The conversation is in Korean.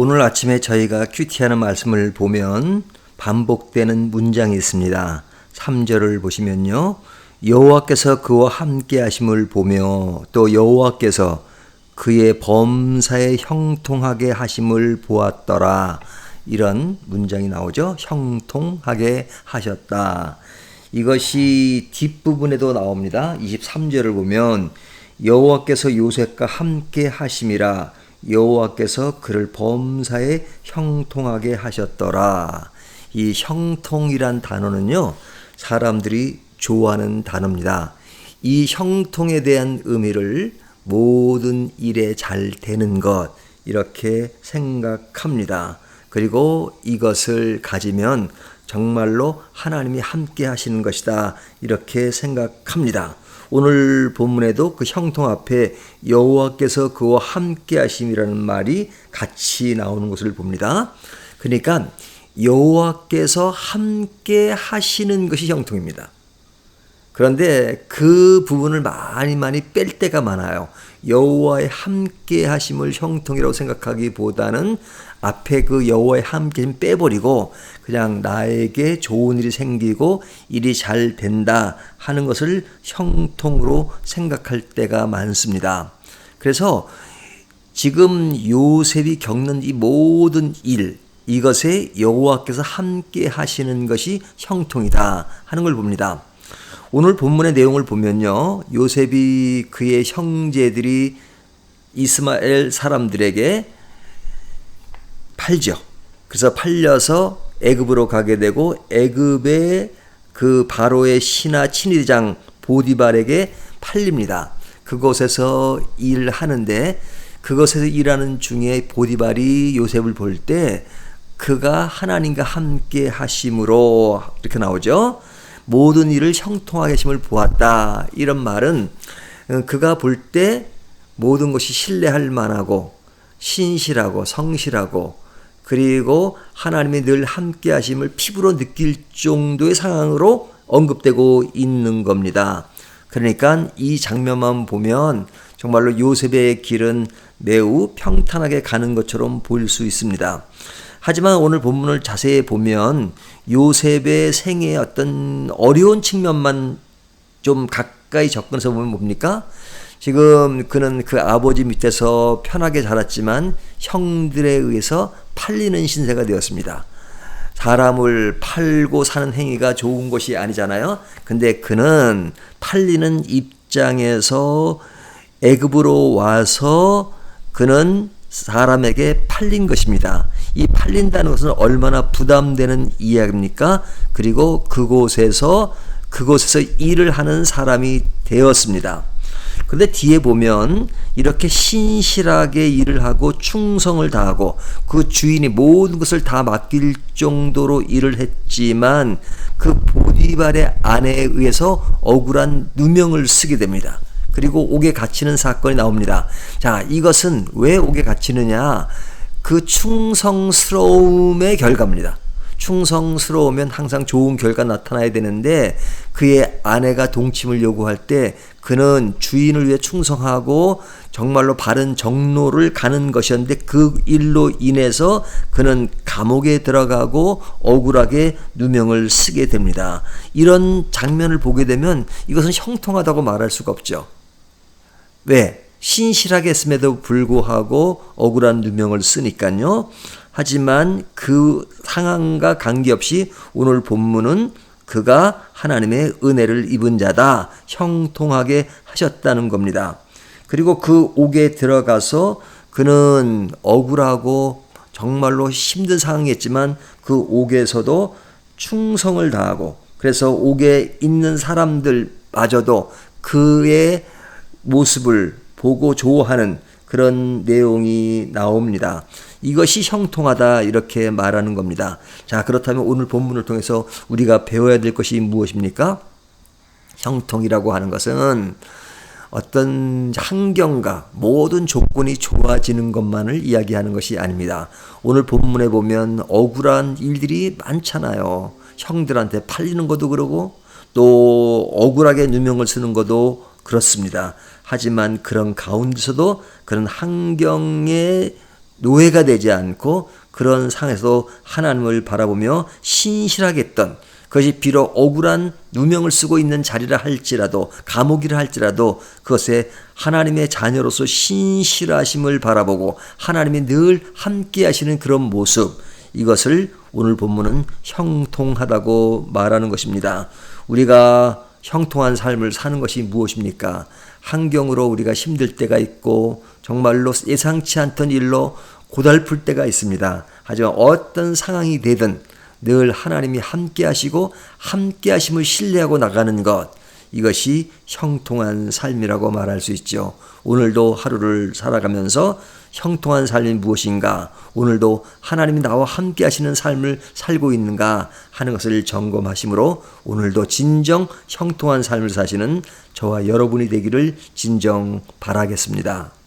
오늘 아침에 저희가 큐티하는 말씀을 보면 반복되는 문장이 있습니다. 3절을 보시면요. 여호와께서 그와 함께 하심을 보며 또 여호와께서 그의 범사에 형통하게 하심을 보았더라. 이런 문장이 나오죠. 형통하게 하셨다. 이것이 뒷부분에도 나옵니다. 23절을 보면 여호와께서 요셉과 함께 하심이라 여호와께서 그를 범사에 형통하게 하셨더라. 이 형통이란 단어는요, 사람들이 좋아하는 단어입니다. 이 형통에 대한 의미를 모든 일에 잘 되는 것, 이렇게 생각합니다. 그리고 이것을 가지면 정말로 하나님이 함께 하시는 것이다, 이렇게 생각합니다. 오늘 본문에도 그 형통 앞에 여호와께서 그와 함께 하심이라는 말이 같이 나오는 것을 봅니다. 그러니까 여호와께서 함께 하시는 것이 형통입니다. 그런데 그 부분을 많이 뺄 때가 많아요. 여호와의 함께 하심을 형통이라고 생각하기보다는 앞에 그 여호와의 함께 하심 빼버리고 그냥 나에게 좋은 일이 생기고 일이 잘 된다 하는 것을 형통으로 생각할 때가 많습니다. 그래서 지금 요셉이 겪는 이 모든 일, 이것에 여호와께서 함께 하시는 것이 형통이다 하는 걸 봅니다. 오늘 본문의 내용을 보면요, 요셉이 그의 형제들이 이스마엘 사람들에게 팔죠. 그래서 팔려서 애굽으로 가게 되고 애굽의 그 바로의 신하 친위대장 보디발에게 팔립니다. 그곳에서 일하는데 그곳에서 일하는 중에 보디발이 요셉을 볼 때 그가 하나님과 함께 하심으로 이렇게 나오죠. 모든 일을 형통하게 하심을 보았다. 이런 말은 그가 볼 때 모든 것이 신뢰할 만하고 신실하고 성실하고 그리고 하나님이 늘 함께 하심을 피부로 느낄 정도의 상황으로 언급되고 있는 겁니다. 그러니까 이 장면만 보면 정말로 요셉의 길은 매우 평탄하게 가는 것처럼 보일 수 있습니다. 하지만 오늘 본문을 자세히 보면 요셉의 생애의 어떤 어려운 측면만 좀 가까이 접근해서 보면 뭡니까? 지금 그는 그 아버지 밑에서 편하게 자랐지만 형들에 의해서 팔리는 신세가 되었습니다. 사람을 팔고 사는 행위가 좋은 것이 아니잖아요. 근데 그는 팔리는 입장에서 애굽으로 와서 그는 사람에게 팔린 것입니다. 이 팔린다는 것은 얼마나 부담되는 이야기입니까? 그리고 그곳에서 일을 하는 사람이 되었습니다. 그런데 뒤에 보면 이렇게 신실하게 일을 하고 충성을 다하고 그 주인이 모든 것을 다 맡길 정도로 일을 했지만 그 보디발의 아내에 의해서 억울한 누명을 쓰게 됩니다. 그리고 옥에 갇히는 사건이 나옵니다. 자, 이것은 왜 옥에 갇히느냐? 그 충성스러움의 결과입니다. 충성스러우면 항상 좋은 결과 나타나야 되는데 그의 아내가 동침을 요구할 때 그는 주인을 위해 충성하고 정말로 바른 정로를 가는 것이었는데 그 일로 인해서 그는 감옥에 들어가고 억울하게 누명을 쓰게 됩니다. 이런 장면을 보게 되면 이것은 형통하다고 말할 수가 없죠. 왜? 신실하게 했음에도 불구하고 억울한 누명을 쓰니까요. 하지만 그 상황과 관계없이 오늘 본문은 그가 하나님의 은혜를 입은 자다, 형통하게 하셨다는 겁니다. 그리고 그 옥에 들어가서 그는 억울하고 정말로 힘든 상황이었지만 그 옥에서도 충성을 다하고 그래서 옥에 있는 사람들마저도 그의 모습을 보고 좋아하는 그런 내용이 나옵니다. 이것이 형통하다 이렇게 말하는 겁니다. 자, 그렇다면 오늘 본문을 통해서 우리가 배워야 될 것이 무엇입니까? 형통이라고 하는 것은 어떤 환경과 모든 조건이 좋아지는 것만을 이야기하는 것이 아닙니다. 오늘 본문에 보면 억울한 일들이 많잖아요. 형들한테 팔리는 것도 그러고 또 억울하게 누명을 쓰는 것도 그렇습니다. 하지만 그런 가운데서도 그런 환경에 노예가 되지 않고 그런 상에서 하나님을 바라보며 신실하게 했던, 그것이 비록 억울한 누명을 쓰고 있는 자리라 할지라도, 감옥이라 할지라도 그것에 하나님의 자녀로서 신실하심을 바라보고 하나님이 늘 함께 하시는 그런 모습, 이것을 오늘 본문은 형통하다고 말하는 것입니다. 우리가 형통한 삶을 사는 것이 무엇입니까? 환경으로 우리가 힘들 때가 있고 정말로 예상치 않던 일로 고달플 때가 있습니다. 하지만 어떤 상황이 되든 늘 하나님이 함께 하시고 함께 하심을 신뢰하고 나가는 것, 이것이 형통한 삶이라고 말할 수 있죠. 오늘도 하루를 살아가면서 형통한 삶이 무엇인가, 오늘도 하나님이 나와 함께 하시는 삶을 살고 있는가 하는 것을 점검하심으로 오늘도 진정 형통한 삶을 사시는 저와 여러분이 되기를 진정 바라겠습니다.